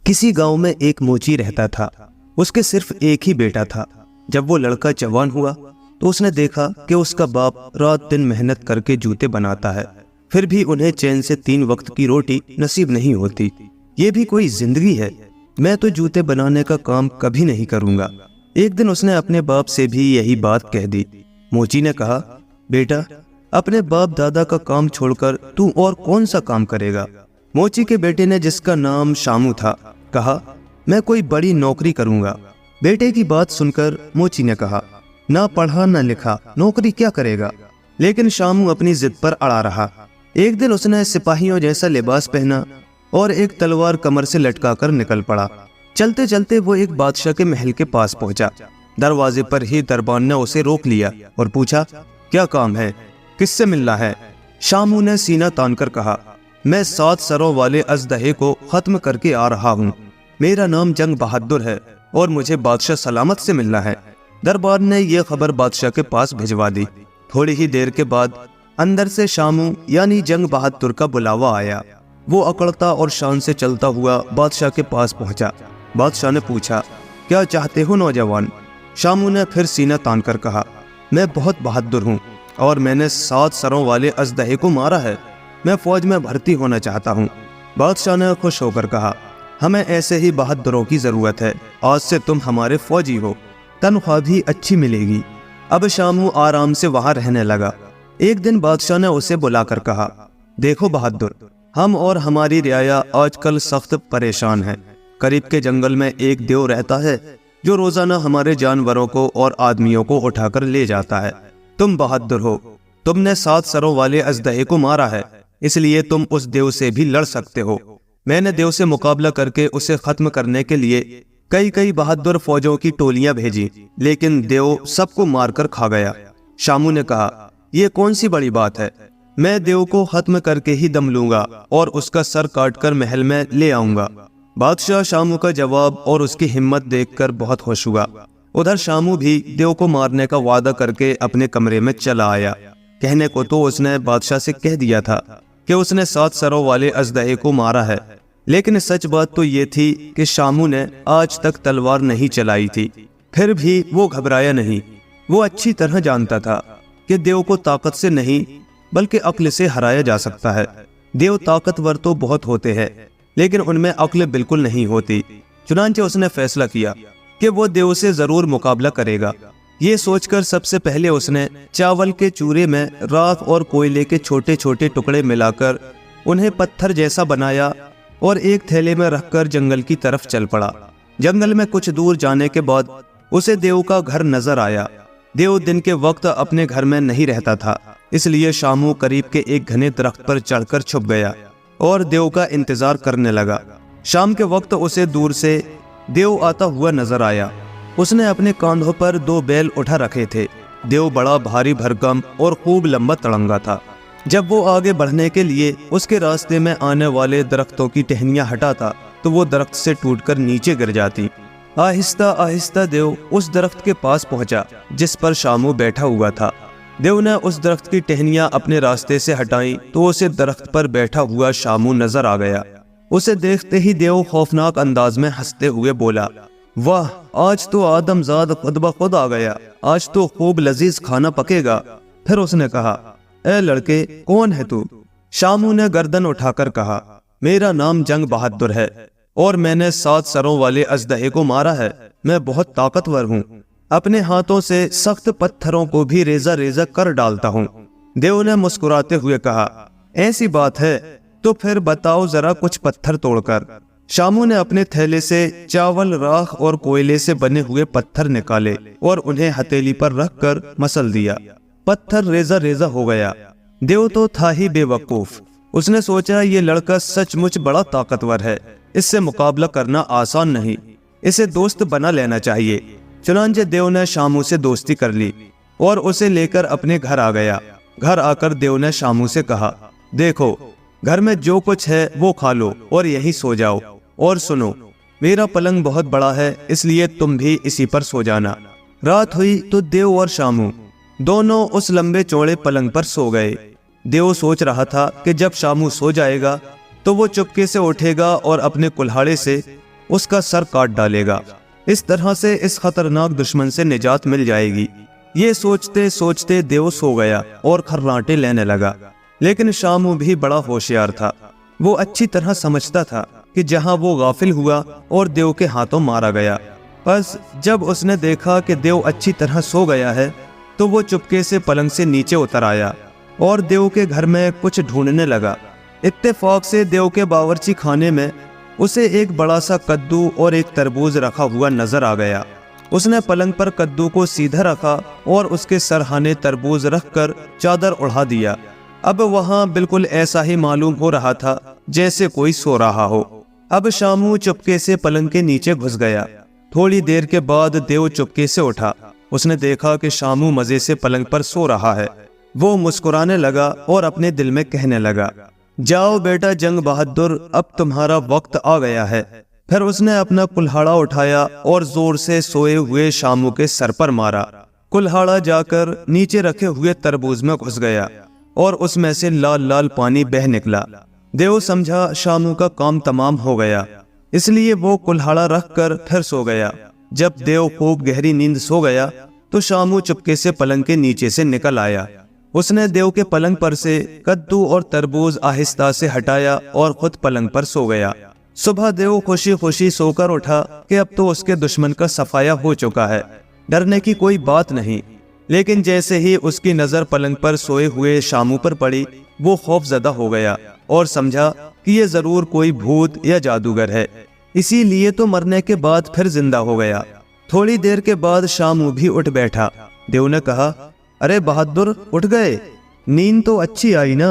किसी गांव में एक मोची रहता था। उसके सिर्फ एक ही बेटा था। जब वो लड़का जवान हुआ तो उसने देखा कि उसका बाप रात दिन मेहनत करके जूते बनाता है, फिर भी उन्हें चैन से 3 वक्त की रोटी नसीब नहीं होती। ये भी कोई जिंदगी है? मैं तो जूते बनाने का काम कभी नहीं करूंगा। एक दिन उसने अपने बाप से भी यही बात कह दी। मोची ने कहा, बेटा, अपने बाप दादा का काम छोड़कर तू और कौन सा काम करेगा? मोची के बेटे ने, जिसका नाम शामू था, कहा, मैं कोई बड़ी नौकरी करूंगा। बेटे की बात सुनकर मोची ने कहा, ना पढ़ा ना लिखा, नौकरी क्या करेगा? लेकिन शामू अपनी जिद पर अड़ा रहा। एक दिन उसने सिपाहियों जैसा लिबास पहना और एक तलवार कमर से लटकाकर निकल पड़ा। चलते चलते वो एक बादशाह के महल के पास पहुंचा। दरवाजे पर ही दरबान ने उसे रोक लिया और पूछा, क्या काम है? किससे मिलना है? शामू ने सीना तानकर कहा, मैं 7 सरों वाले अजदहे को खत्म करके आ रहा हूँ। मेरा नाम जंग बहादुर है और मुझे बादशाह सलामत से मिलना है। दरबार ने यह खबर बादशाह के पास भिजवा दी। थोड़ी ही देर के बाद अंदर से शामू यानी जंग बहादुर का बुलावा आया। वो अकड़ता और शान से चलता हुआ बादशाह के पास पहुंचा। बादशाह ने पूछा, क्या चाहते हो नौजवान? शामू ने फिर सीना तानकर कहा, मैं बहुत बहादुर हूँ और मैंने 7 सरों वाले अजदहे को मारा है। मैं फौज में भर्ती होना चाहता हूँ। बादशाह ने खुश होकर कहा, हमें ऐसे ही बहादुरों की जरूरत है। आज से तुम हमारे फौजी हो, तनख्वाह भी अच्छी मिलेगी। अब शामू आराम से वहां रहने लगा। एक दिन बादशाह ने उसे बुलाकर कहा, देखो बहादुर, हम और हमारी रियाया आजकल सख्त परेशान हैं। करीब के जंगल में एक देव रहता है जो रोजाना हमारे जानवरों को और आदमियों को उठाकर ले जाता है। तुम बहादुर हो, तुमने 7 सरों वाले अजदहे को मारा है, इसलिए तुम उस देव से भी लड़ सकते हो। मैंने देव से मुकाबला करके उसे खत्म करने के लिए कई बहादुर फौजों की टोलियां भेजी, लेकिन देव सबको मारकर खा गया। शामू ने कहा, यह कौन सी बड़ी बात है? मैं देव को खत्म करके ही दम लूंगा और उसका सर काटकर महल में ले आऊंगा। बादशाह शामू का जवाब और उसकी हिम्मत देखकर बहुत खुश हुआ। उधर शामू भी देव को मारने का वादा करके अपने कमरे में चला आया। कहने को तो उसने बादशाह से कह दिया था कि उसने 7 सरों वाले अजदहे को मारा है, लेकिन सच बात तो ये थी कि शामू ने आज तक तलवार नहीं चलाई थी। फिर भी वो घबराया नहीं। वो अच्छी तरह जानता था कि देव को ताकत से नहीं बल्कि अक्ल से हराया जा सकता है। देव ताकतवर तो बहुत होते हैं, लेकिन उनमें अक्ल बिल्कुल नहीं होती। चुनांचे उसने फैसला किया कि वो देव से जरूर मुकाबला करेगा। ये सोचकर सबसे पहले उसने चावल के चूरे में राख और कोयले के छोटे छोटे टुकड़े मिलाकर उन्हें पत्थर जैसा बनाया और एक थैले में रखकर जंगल की तरफ चल पड़ा। जंगल में कुछ दूर जाने के बाद उसे देव का घर नजर आया। देव दिन के वक्त अपने घर में नहीं रहता था, इसलिए शामू करीब के एक घने दरख्त पर चढ़कर छुप गया और देव का इंतजार करने लगा। शाम के वक्त उसे दूर से देव आता हुआ नजर आया। उसने अपने कांधों पर 2 बैल उठा रखे थे। देव बड़ा भारी भरकम और खूब लंबा तड़ंगा था। जब वो आगे बढ़ने के लिए उसके रास्ते में आने वाले दरख्तों की टहनियां हटाता तो वो दरख्त से टूटकर नीचे गिर जाती। आहिस्ता आहिस्ता देव उस दरख्त के पास पहुंचा जिस पर शामू बैठा हुआ था। देव ने उस दरख्त की टहनियां अपने रास्ते से हटाई तो उसे दरख्त पर बैठा हुआ शामू नजर आ गया। उसे देखते ही देव खौफनाक अंदाज में हंसते हुए बोला, वाह, आज तो आदमजाद खुद ब खुद आ गया। आज तो खूब लजीज खाना पकेगा। फिर उसने कहा, ए लड़के, कौन है तू? शामू ने गर्दन उठाकर कहा, मेरा नाम जंग बहादुर है और मैंने 7 सरों वाले अजदहे को मारा है। मैं बहुत ताकतवर हूँ। अपने हाथों से सख्त पत्थरों को भी रेजा रेजा कर डालता हूँ। देव ने मुस्कुराते हुए कहा, ऐसी बात है तो फिर बताओ जरा कुछ पत्थर तोड़कर। शामू ने अपने थैले से चावल, राख और कोयले से बने हुए पत्थर निकाले और उन्हें हथेली पर रखकर मसल दिया। पत्थर रेजा रेजा हो गया। देव तो था ही बेवकूफ। उसने सोचा, ये लड़का सचमुच बड़ा ताकतवर है, इससे मुकाबला करना आसान नहीं, इसे दोस्त बना लेना चाहिए। चुनांचे देव ने शामू से दोस्ती कर ली और उसे लेकर अपने घर आ गया। घर आकर देव ने शामू से कहा, देखो, घर में जो कुछ है वो खा लो और यहीं सो जाओ। और सुनो, मेरा पलंग बहुत बड़ा है, इसलिए तुम भी इसी पर सो जाना। रात हुई तो देव और शामू दोनों उस लंबे चौड़े पलंग पर सो गए। देव सोच रहा था कि जब शामू सो जाएगा तो वो चुपके से उठेगा और अपने कुल्हाड़े से उसका सर काट डालेगा। इस तरह से इस खतरनाक दुश्मन से निजात मिल जाएगी। ये सोचते सोचते देव सो गया और खर्राटे लेने लगा। लेकिन शामू भी बड़ा होशियार था। वो अच्छी तरह समझता था कि जहां वो गाफिल हुआ और देव के हाथों मारा गया। बस जब उसने देखा कि देव अच्छी तरह सो गया है तो वो चुपके से पलंग से नीचे उतर आया और देव के घर में कुछ ढूंढने लगा। इत्तेफाक से देव के बावर्ची खाने में उसे एक बड़ा सा कद्दू और एक तरबूज रखा हुआ नजर आ गया। उसने पलंग पर कद्दू को सीधा रखा और उसके सरहाने तरबूज रखकर चादर उड़ा दिया। अब वहां बिल्कुल ऐसा ही मालूम हो रहा था जैसे कोई सो रहा हो। अब शामू चुपके से पलंग के नीचे घुस गया। थोड़ी देर के बाद देव चुपके से उठा। उसने देखा कि शामू मजे से पलंग पर सो रहा है। वो मुस्कुराने लगा और अपने दिल में कहने लगा, जाओ बेटा जंग बहादुर, अब तुम्हारा वक्त आ गया है। फिर उसने अपना कुल्हाड़ा उठाया और जोर से सोए हुए शामू के सर पर मारा। कुल्हाड़ा जाकर नीचे रखे हुए तरबूज में घुस गया और उसमें से लाल लाल पानी बह निकला। देव समझा शामू का काम तमाम हो गया, इसलिए वो कुल्हाड़ा रखकर फिर सो गया। जब देव खूब गहरी नींद सो गया तो शामू चुपके से पलंग के नीचे से निकल आया। उसने देव के पलंग पर से कद्दू और तरबूज आहिस्ता से हटाया और खुद पलंग पर सो गया। सुबह देव खुशी खुशी सोकर उठा कि अब तो उसके दुश्मन का सफाया हो चुका है, डरने की कोई बात नहीं। लेकिन जैसे ही उसकी नजर पलंग पर सोए हुए शामू पर पड़ी, वो खौफजदा हो गया और समझा कि ये जरूर कोई भूत या जादूगर है, इसीलिए तो मरने के बाद फिर जिंदा हो गया। थोड़ी देर के बाद शामू भी उठ बैठा। देव ने कहा, अरे बहादुर, उठ गए? नींद तो अच्छी आई ना?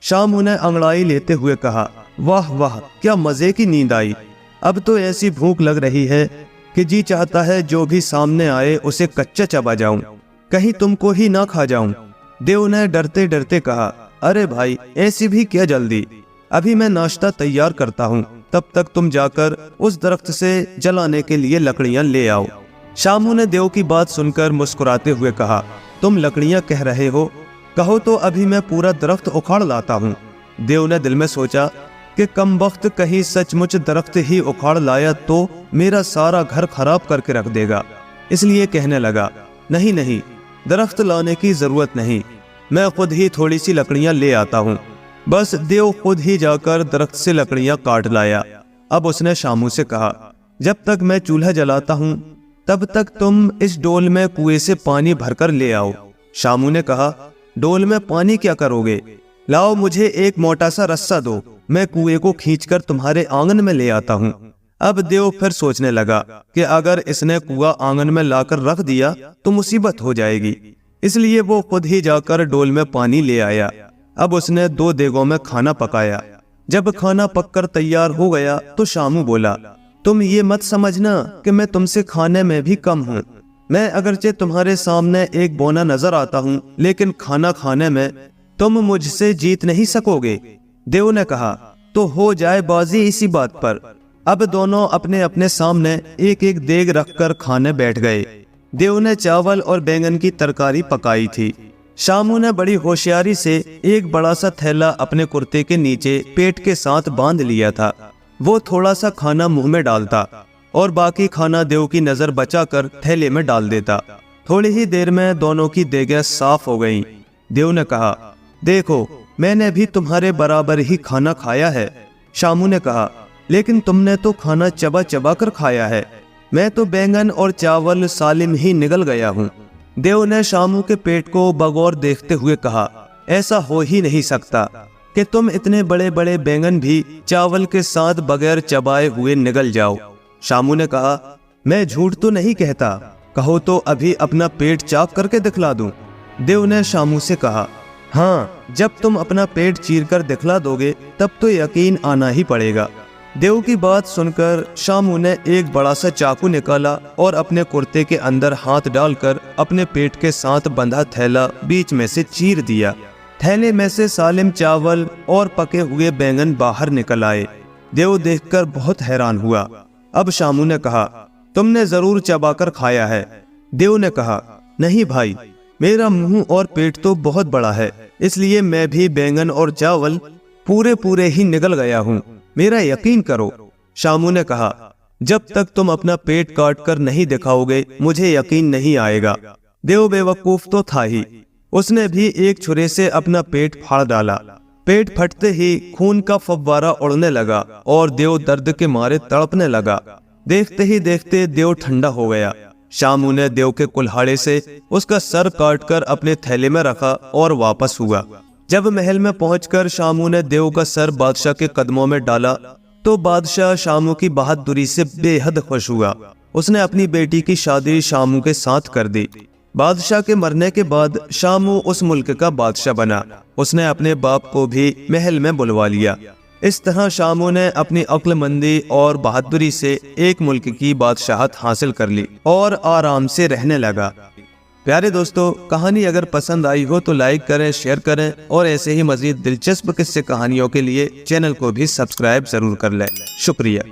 शामू ने अंगड़ाई लेते हुए कहा, वाह वाह, क्या मजे की नींद आई। अब तो ऐसी भूख लग रही है कि जी चाहता है जो भी सामने आए उसे कच्चा चबा जाऊं, कहीं तुमको ही ना खा जाऊं। देव ने डरते डरते कहा, अरे भाई, ऐसी भी क्या जल्दी, अभी मैं नाश्ता तैयार करता हूँ, तब तक तुम जाकर उस दरख्त से जलाने के लिए लकड़ियां ले आओ। शामू ने देव की बात सुनकर मुस्कुराते हुए कहा, तुम लकड़ियां कह रहे हो, कहो तो अभी मैं पूरा दरख्त उखाड़ लाता हूँ। देव ने दिल में सोचा कि कम वक्त कहीं सचमुच दरख्त ही उखाड़ लाया तो मेरा सारा घर खराब करके रख देगा। इसलिए कहने लगा, नहीं नहीं, दरख्त लाने की जरूरत नहीं, मैं खुद ही थोड़ी सी लकड़ियां ले आता हूँ। बस देव खुद ही जाकर दरख्त से लकड़ियां काट लाया। अब उसने शामू से कहा, जब तक मैं चूल्हा जलाता हूँ तब तक तुम इस डोल में कुएं से पानी भरकर ले आओ। शामू ने कहा, डोल में पानी क्या करोगे? लाओ मुझे एक मोटा सा रस्सा दो, मैं कुएं को खींचकर तुम्हारे आंगन में ले आता हूँ। अब देव फिर सोचने लगा कि अगर इसने कुआं आंगन में लाकर रख दिया तो मुसीबत हो जाएगी, इसलिए वो खुद ही जाकर डोल में पानी ले आया। अब उसने 2 देगों में खाना पकाया। जब खाना पककर तैयार हो गया तो शामू बोला, तुम ये मत समझना कि मैं तुमसे खाने में भी कम हूँ। मैं अगरचे तुम्हारे सामने एक बौना नजर आता हूँ, लेकिन खाना खाने में तुम मुझसे जीत नहीं सकोगे। देव ने कहा, तो हो जाए बाजी इसी बात पर। अब दोनों अपने अपने सामने एक एक देग रखकर खाने बैठ गए। देव ने चावल और बैंगन की तरकारी पकाई थी। शामू ने बड़ी होशियारी से एक बड़ा सा थैला अपने कुर्ते के नीचे पेट के साथ बांध लिया था। वो थोड़ा सा खाना मुंह में डालता और बाकी खाना देव की नजर बचाकर थैले में डाल देता। थोड़ी ही देर में दोनों की देगें साफ हो गईं। देव ने कहा, देखो, मैंने भी तुम्हारे बराबर ही खाना खाया है। शामू ने कहा, लेकिन तुमने तो खाना चबा चबा कर खाया है, मैं तो बैंगन और चावल सालिम ही निगल गया हूँ। देव ने शामू के पेट को बगौर देखते हुए कहा, ऐसा हो ही नहीं सकता कि तुम इतने बड़े बड़े बैंगन भी चावल के साथ बगैर चबाए हुए निगल जाओ। शामू ने कहा, मैं झूठ तो नहीं कहता, कहो तो अभी अपना पेट चाक करके दिखला दूं। देव ने शामू से कहा, हाँ, जब तुम अपना पेट चीर कर दिखला दोगे तब तो यकीन आना ही पड़ेगा। देव की बात सुनकर शामू ने एक बड़ा सा चाकू निकाला और अपने कुर्ते के अंदर हाथ डालकर अपने पेट के साथ बंधा थैला बीच में से चीर दिया। थैले में से सालिम चावल और पके हुए बैंगन बाहर निकल आए। देव देखकर बहुत हैरान हुआ। अब शामू ने कहा, तुमने जरूर चबाकर खाया है। देव ने कहा, नहीं भाई, मेरा मुंह और पेट तो बहुत बड़ा है, इसलिए मैं भी बैंगन और चावल पूरे पूरे ही निगल गया हूँ, मेरा यकीन करो। शामू ने कहा, जब तक तुम अपना पेट काट कर नहीं दिखाओगे मुझे यकीन नहीं आएगा। देव बेवकूफ तो था ही, उसने भी एक छुरे से अपना पेट फाड़ डाला। पेट फटते ही खून का फव्वारा उड़ने लगा और देव दर्द के मारे तड़पने लगा। देखते ही देखते देव ठंडा हो गया। शामू ने देव के कुल्हाड़े से उसका सर काटकर अपने थैले में रखा और वापस हुआ। जब महल में पहुंचकर शामू ने देव का सर बादशाह के कदमों में डाला तो बादशाह शामू की बहादुरी से बेहद खुश हुआ। उसने अपनी बेटी की शादी शामू के साथ कर दी। बादशाह के मरने के बाद शामू उस मुल्क का बादशाह बना। उसने अपने बाप को भी महल में बुलवा लिया। इस तरह शामू ने अपनी अक्लमंदी और बहादुरी से एक मुल्क की बादशाहत हासिल कर ली और आराम से रहने लगा। प्यारे दोस्तों, कहानी अगर पसंद आई हो तो लाइक करें, शेयर करें और ऐसे ही मजीद दिलचस्प किस्से कहानियों के लिए चैनल को भी सब्सक्राइब जरूर कर लें। शुक्रिया।